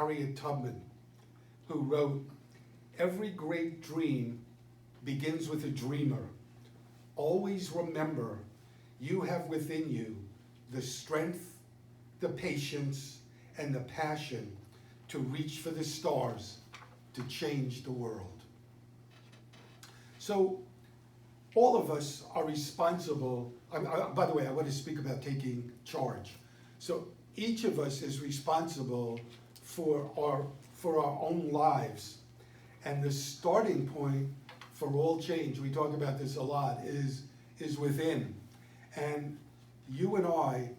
Harriet Tubman, who wrote, "Every great dream begins with a dreamer. Always remember, you have within you the strength, the patience, and the passion to reach for the stars, to change the world." So all of us are responsible. By the way, I want to speak about taking charge. So each of us is responsible for our own lives. And the starting point for all change, we talk about this a lot, is within. And you and I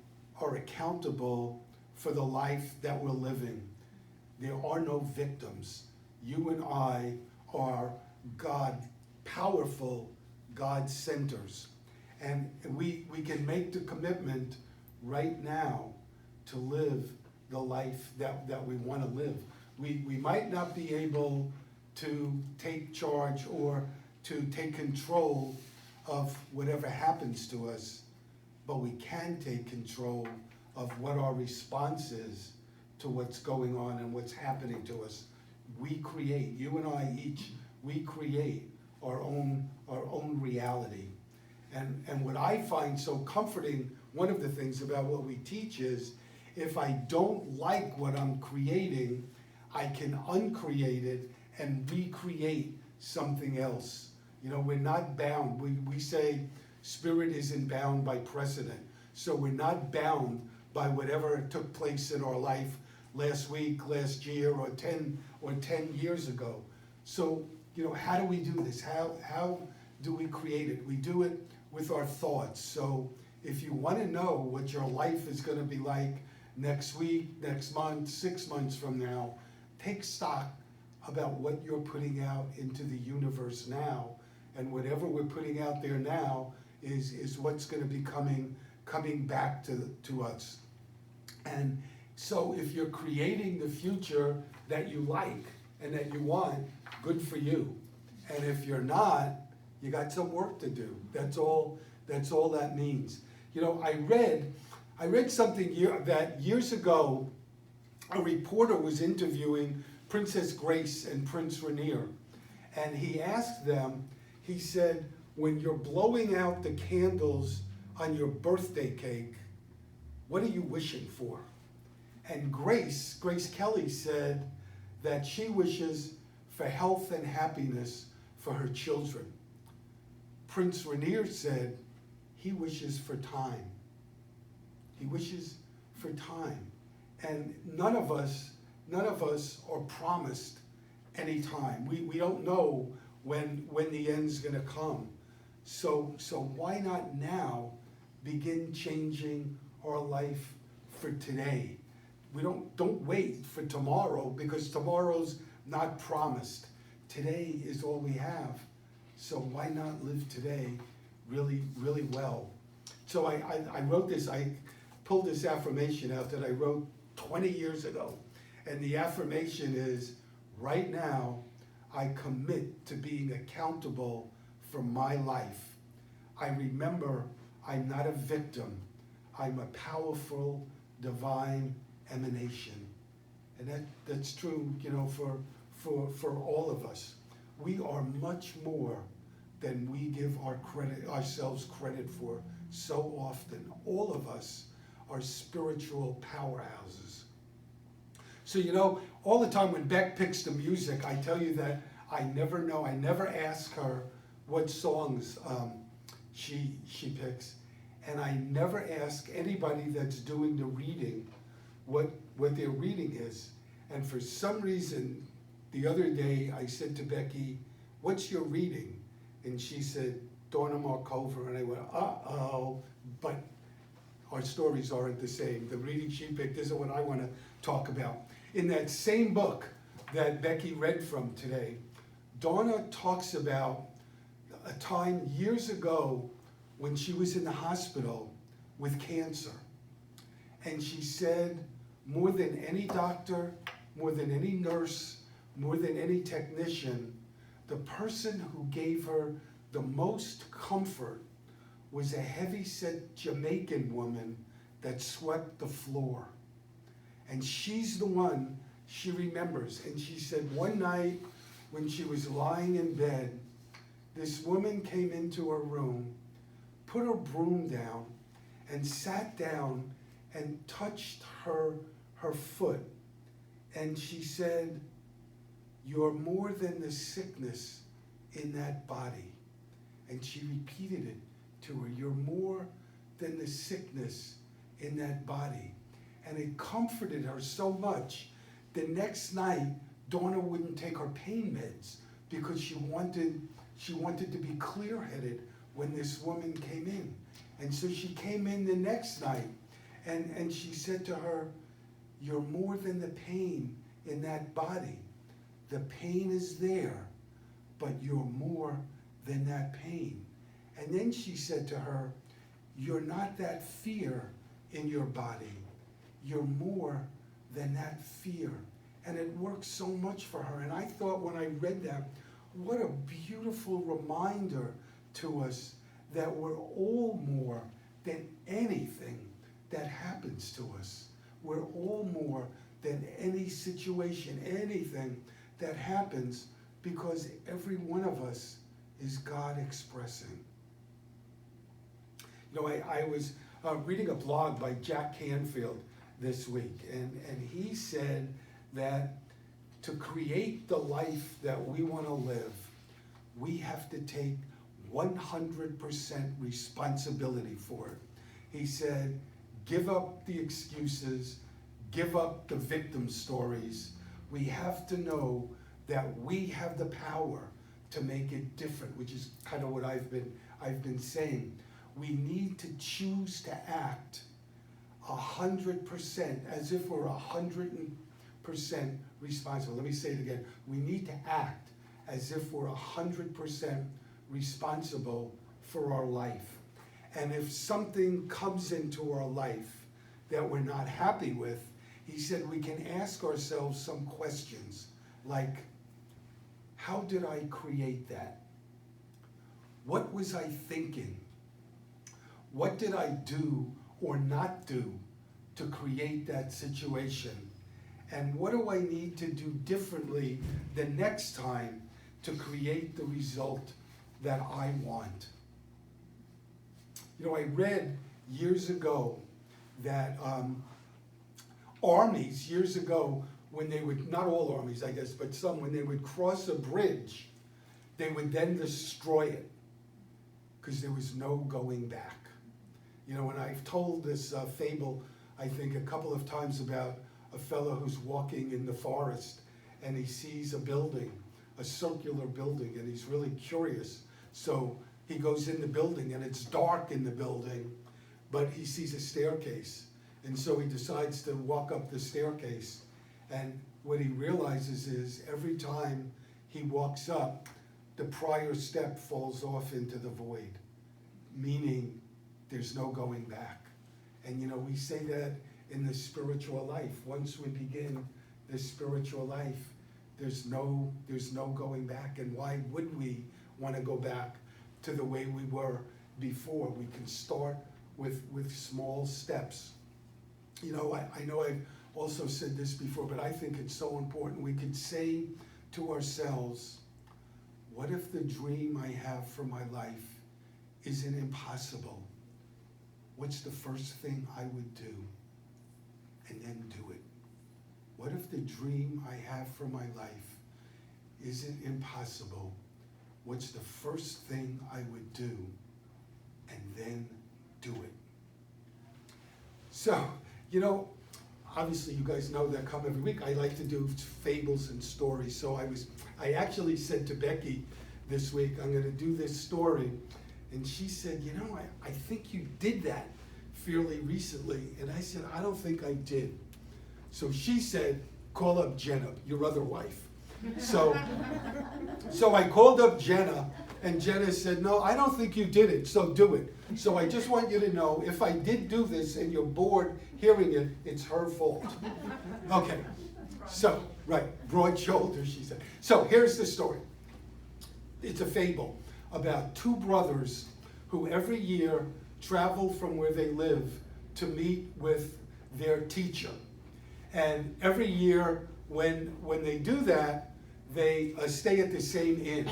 are accountable for the life that we're living. There are no victims. You and I are powerful God centers. And we can make the commitment right now to live the life that we want to live. We might not be able to take charge or to take control of whatever happens to us, but we can take control of what our response is to what's going on and what's happening to us. We create, you and I each, we create our own reality. And what I find so comforting, one of the things about what we teach is, if I don't like what I'm creating, I can uncreate it and recreate something else. You know, we're not bound. We say spirit isn't bound by precedent. So we're not bound by whatever took place in our life last week, last year, or 10 years ago. So, you know, how do we do this? How do we create it? We do it with our thoughts. So if you want to know what your life is going to be like next week, next month, 6 months from now, take stock about what you're putting out into the universe now. And whatever we're putting out there now is what's going to be coming back to us. And so if you're creating the future that you like and that you want, good for you. And if you're not, you got some work to do. That's all that means. You know, I read something that years ago, a reporter was interviewing Princess Grace and Prince Rainier. And he asked them, he said, when you're blowing out the candles on your birthday cake, what are you wishing for? And Grace Kelly said that she wishes for health and happiness for her children. Prince Rainier said he wishes for time. He wishes for time. And none of us are promised any time. We don't know when the end's gonna come. So why not now begin changing our life for today? We don't wait for tomorrow, because tomorrow's not promised. Today is all we have. So why not live today really, really well? So I wrote this, I pulled this affirmation out that I wrote 20 years ago. And the affirmation is, right now, I commit to being accountable for my life. I remember I'm not a victim. I'm a powerful, divine emanation. And that's true, you know, for all of us. We are much more than we give ourselves credit for so often. All of us are spiritual powerhouses. So, you know, all the time when Beck picks the music, I tell you that I never know. I never ask her what songs she picks. And I never ask anybody that's doing the reading what their reading is. And for some reason, the other day, I said to Becky, "What's your reading?" And she said, Donna Markova. And I went, uh-oh. But our stories aren't the same. The reading she picked isn't what I want to talk about. In that same book that Becky read from today, Donna talks about a time years ago when she was in the hospital with cancer. And she said, more than any doctor, more than any nurse, more than any technician, the person who gave her the most comfort was a heavy-set Jamaican woman that swept the floor. And she's the one, she remembers. And she said one night when she was lying in bed, this woman came into her room, put her broom down, and sat down and touched her foot. And she said, "You're more than the sickness in that body." And she repeated it to her, "You're more than the sickness in that body." And it comforted her so much. The next night, Donna wouldn't take her pain meds because she wanted to be clear-headed when this woman came in. And so she came in the next night, and she said to her, "You're more than the pain in that body. The pain is there, but you're more than that pain." And then she said to her, "You're not that fear in your body. You're more than that fear." And it worked so much for her. And I thought when I read that, what a beautiful reminder to us that we're all more than anything that happens to us. We're all more than any situation, anything that happens, because every one of us is God expressing. You know, I was reading a blog by Jack Canfield this week, and he said that to create the life that we want to live, we have to take 100% responsibility for it. He said, give up the excuses, give up the victim stories. We have to know that we have the power to make it different, which is kind of what I've been saying. We need to choose to act 100% as if we're 100% responsible. Let me say it again. We need to act as if we're 100% responsible for our life. And if something comes into our life that we're not happy with, he said we can ask ourselves some questions like, how did I create that? What was I thinking? What did I do or not do to create that situation? And what do I need to do differently the next time to create the result that I want? You know, I read years ago that armies, years ago, when they would, not all armies I guess, but some, when they would cross a bridge, they would then destroy it because there was no going back. You know, and I've told this fable, I think, a couple of times about a fellow who's walking in the forest and he sees a building, a circular building, and he's really curious. So he goes in the building and it's dark in the building, but he sees a staircase. And so he decides to walk up the staircase. And what he realizes is every time he walks up, the prior step falls off into the void, meaning there's no going back. And you know, we say that in the spiritual life. Once we begin the spiritual life, there's no going back. And why would we want to go back to the way we were before? We can start with small steps. You know, I know I've also said this before, but I think it's so important. We could say to ourselves, what if the dream I have for my life isn't impossible? What's the first thing I would do? And then do it. What if the dream I have for my life isn't impossible? What's the first thing I would do? And then do it. So, you know, obviously you guys know that come every week. I like to do fables and stories. So I actually said to Becky this week, I'm going to do this story. And she said, you know, I think you did that fairly recently. And I said, I don't think I did. So she said, call up Jenna, your other wife. So I called up Jenna, and Jenna said, no, I don't think you did it, so do it. So I just want you to know, if I did do this and you're bored hearing it, it's her fault. Okay, so, right, broad shoulders, she said. So here's the story. It's a fable about two brothers who every year travel from where they live to meet with their teacher. And every year when they do that, they stay at the same inn.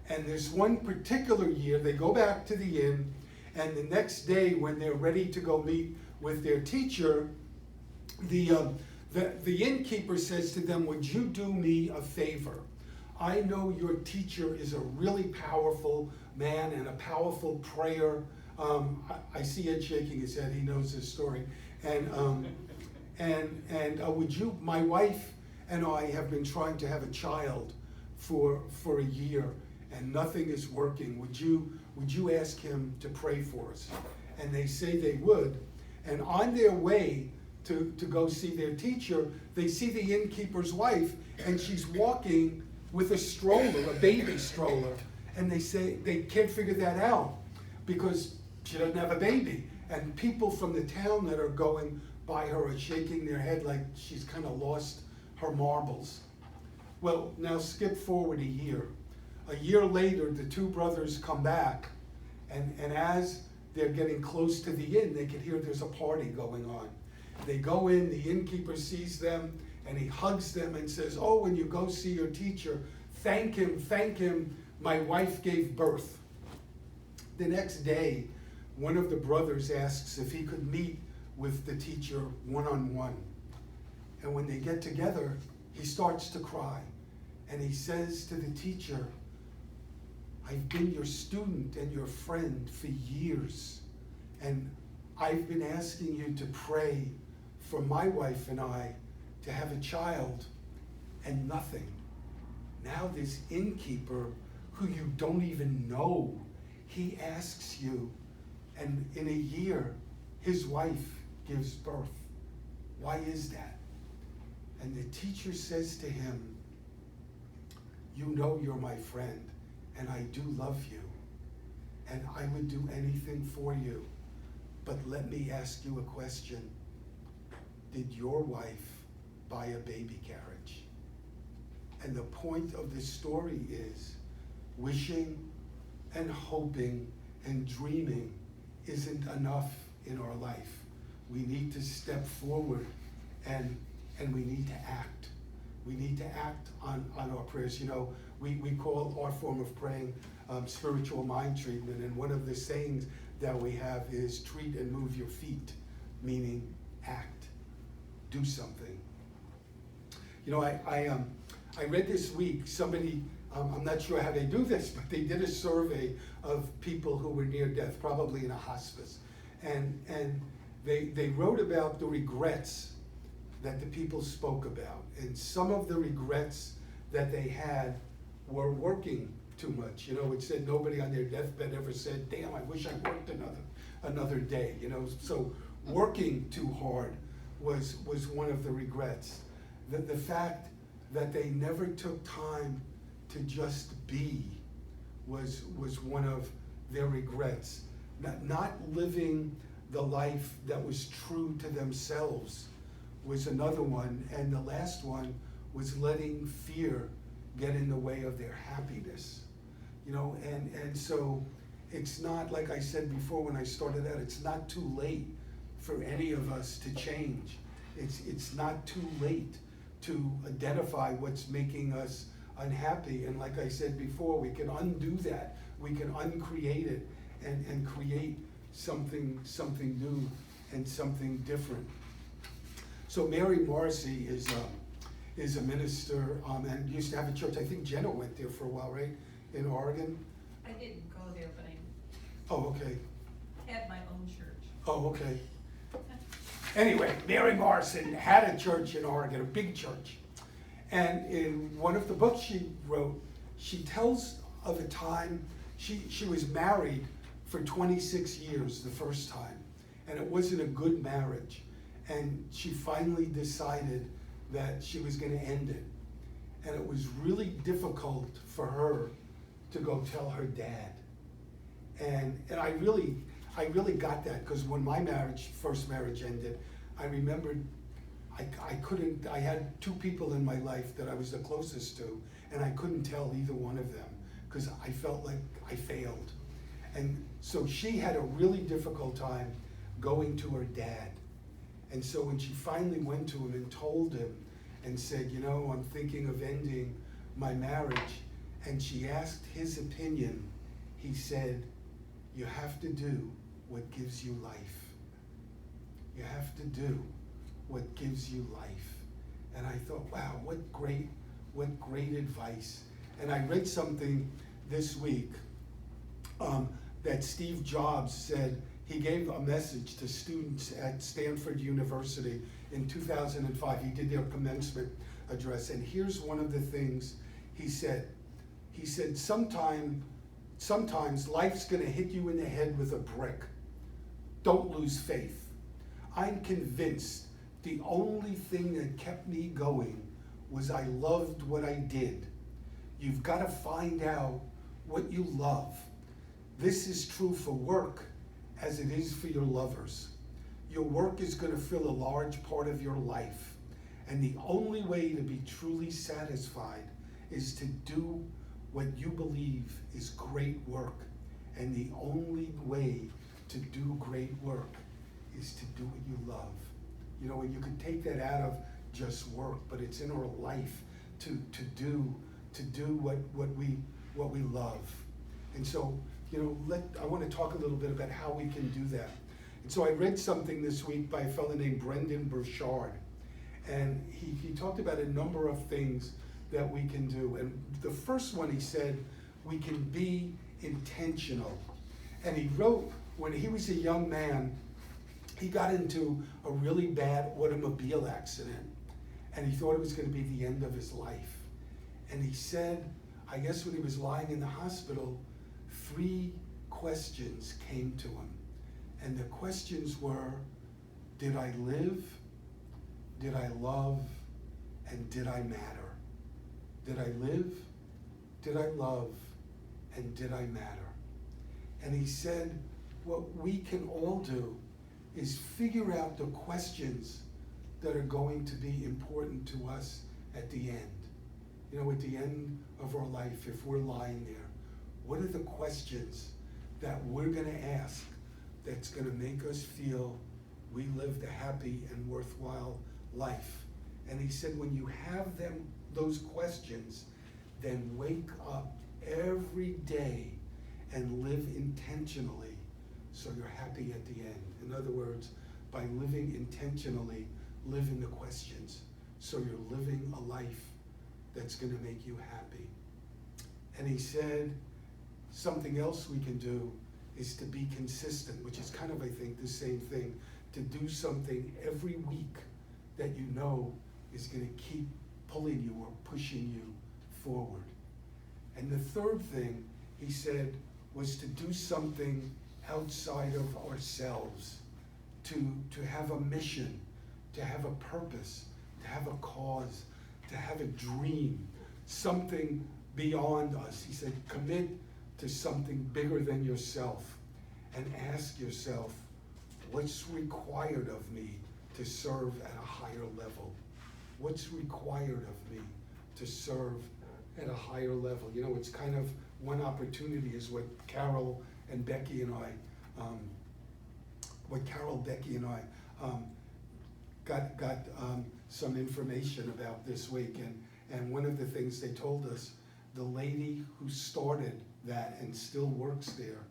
And there's one particular year, they go back to the inn, and the next day when they're ready to go meet with their teacher, the innkeeper says to them, would you do me a favor? I know your teacher is a really powerful man and a powerful prayer. I see Ed shaking his head, he knows this story. And would you, my wife and I have been trying to have a child for a year, and nothing is working. Would you ask him to pray for us? And they say they would. And on their way to go see their teacher, they see the innkeeper's wife, and she's walking with a stroller, a baby stroller. And they say they can't figure that out because she doesn't have a baby. And people from the town that are going by her are shaking their head like she's kind of lost her marbles. Well, now skip forward a year. A year later, the two brothers come back, and as they're getting close to the inn, they can hear there's a party going on. They go in, the innkeeper sees them, and he hugs them and says, oh, when you go see your teacher, thank him, my wife gave birth. The next day, one of the brothers asks if he could meet with the teacher one-on-one. And when they get together, he starts to cry. And he says to the teacher, I've been your student and your friend for years. And I've been asking you to pray for my wife and I to have a child, and nothing. Now this innkeeper, who you don't even know, he asks you, and in a year, his wife gives birth. Why is that? And the teacher says to him, you know you're my friend, and I do love you, and I would do anything for you, but let me ask you a question. Did your wife buy a baby carriage? And the point of this story is wishing and hoping and dreaming isn't enough in our life. We need to step forward and we need to act. We need to act on our prayers. You know, we call our form of praying spiritual mind treatment, and one of the sayings that we have is treat and move your feet, meaning act, do something. You know, I read this week, somebody, I'm not sure how they do this, but they did a survey of people who were near death, probably in a hospice. And they wrote about the regrets that the people spoke about. And some of the regrets that they had were working too much. You know, it said nobody on their deathbed ever said, damn, I wish I worked another day. You know, so working too hard was one of the regrets. The fact that they never took time to just be was one of their regrets. Not living the life that was true to themselves was another one, and the last one was letting fear get in the way of their happiness. You know, and so it's not, like I said before when I started out, it's not too late for any of us to change. It's not too late to identify what's making us unhappy, and like I said before, we can undo that. We can uncreate it and create something new and something different. So Mary Morrissey is a minister and used to have a church. I think Jenna went there for a while, right? In Oregon? I didn't go there, but Oh, okay. I had my own church. Oh, okay. Anyway, Mary Morrison had a church in Oregon, a big church. And in one of the books she wrote, she tells of a time she was married for 26 years the first time. And it wasn't a good marriage. And she finally decided that she was going to end it. And it was really difficult for her to go tell her dad. And I really got that, because when my first marriage ended, I remembered I had two people in my life that I was the closest to, and I couldn't tell either one of them, because I felt like I failed. And so she had a really difficult time going to her dad. And so when she finally went to him and told him, and said, you know, I'm thinking of ending my marriage. And she asked his opinion. He said, you have to do what gives you life. You have to do what gives you life. And I thought, wow, what great advice. And I read something this week that Steve Jobs said. He gave a message to students at Stanford University in 2005. He did their commencement address. And here's one of the things he said. He said, sometimes life's gonna hit you in the head with a brick. Don't lose faith. I'm convinced the only thing that kept me going was I loved what I did. You've got to find out what you love. This is true for work as it is for your lovers. Your work is going to fill a large part of your life. And the only way to be truly satisfied is to do what you believe is great work. And the only way to do great work is to do what you love. You know, and you could take that out of just work, but it's in our life to do what we love. And so, you know, I want to talk a little bit about how we can do that. And so I read something this week by a fellow named Brendan Burchard, and he talked about a number of things that we can do. And the first one, he said, we can be intentional. And he wrote, when he was a young man, he got into a really bad automobile accident, and he thought it was going to be the end of his life. And he said, I guess when he was lying in the hospital, 3 questions came to him. And the questions were, did I live? Did I love? And did I matter? Did I live? Did I love? And did I matter? And he said, what we can all do is figure out the questions that are going to be important to us at the end. You know, at the end of our life, if we're lying there, what are the questions that we're gonna ask that's gonna make us feel we lived a happy and worthwhile life? And he said, when you have those questions, then wake up every day and live intentionally so you're happy at the end. In other words, by living intentionally, live in the questions so you're living a life that's going to make you happy. And he said something else we can do is to be consistent, which is kind of, I think, the same thing. To do something every week that you know is going to keep pulling you or pushing you forward. And the third thing he said was to do something outside of ourselves, to have a mission, to have a purpose, to have a cause, to have a dream, something beyond us. He said, commit to something bigger than yourself and ask yourself, what's required of me to serve at a higher level? What's required of me to serve at a higher level? You know, it's kind of one opportunity is what Carol, Becky, and I got some information about this week, and one of the things they told us, the lady who started that and still works there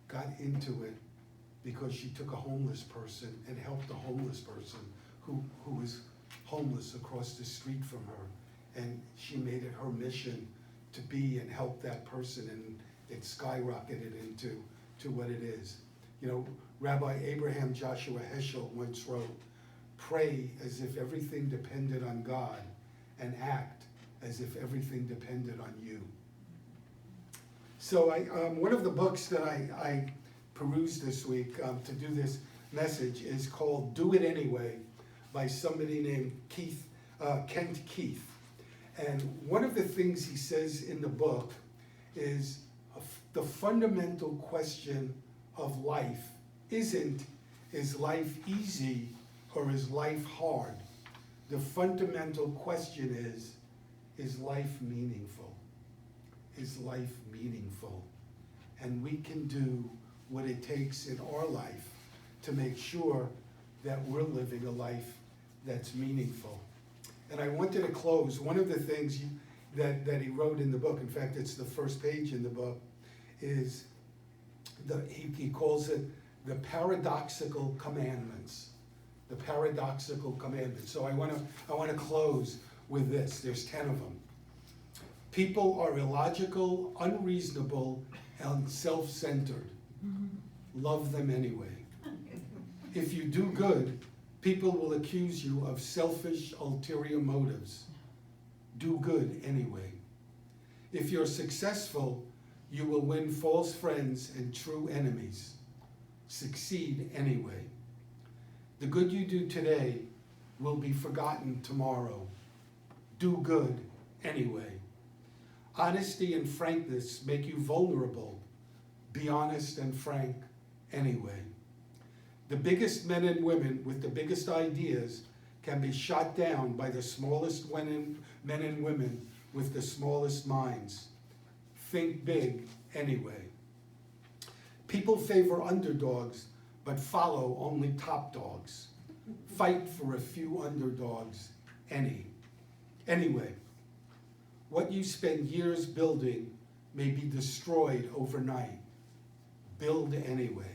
got into it because she took a homeless person and helped a homeless person who was homeless across the street from her, and she made it her mission to be and help that person, and it skyrocketed into what it is. You know, Rabbi Abraham Joshua Heschel once wrote, pray as if everything depended on God and act as if everything depended on you. So one of the books that I perused this week to do this message is called Do It Anyway by somebody named Kent Keith. And one of the things he says in the book is the fundamental question of life isn't, is life easy or is life hard? The fundamental question is life meaningful? Is life meaningful? And we can do what it takes in our life to make sure that we're living a life that's meaningful. And I wanted to close, one of the things that he wrote in the book, in fact, it's the first page in the book, is he calls it the paradoxical commandments. The paradoxical commandments. So I wanna close with this. There's 10 of them. People are illogical, unreasonable, and self-centered. Love them anyway. If you do good, people will accuse you of selfish, ulterior motives. Do good anyway. If you're successful, you will win false friends and true enemies. Succeed anyway. The good you do today will be forgotten tomorrow. Do good anyway. Honesty and frankness make you vulnerable. Be honest and frank anyway. The biggest men and women with the biggest ideas can be shot down by the smallest men and women with the smallest minds. Think big anyway. People favor underdogs, but follow only top dogs. Fight for a few underdogs anyway. What you spend years building may be destroyed overnight. Build anyway.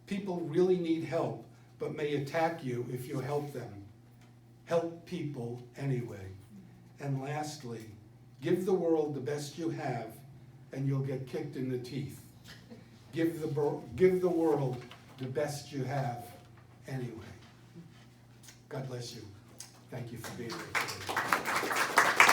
People really need help, but may attack you if you help them. Help people anyway. And lastly, give the world the best you have, and you'll get kicked in the teeth. Give the world the best you have anyway. God bless you. Thank you for being here today.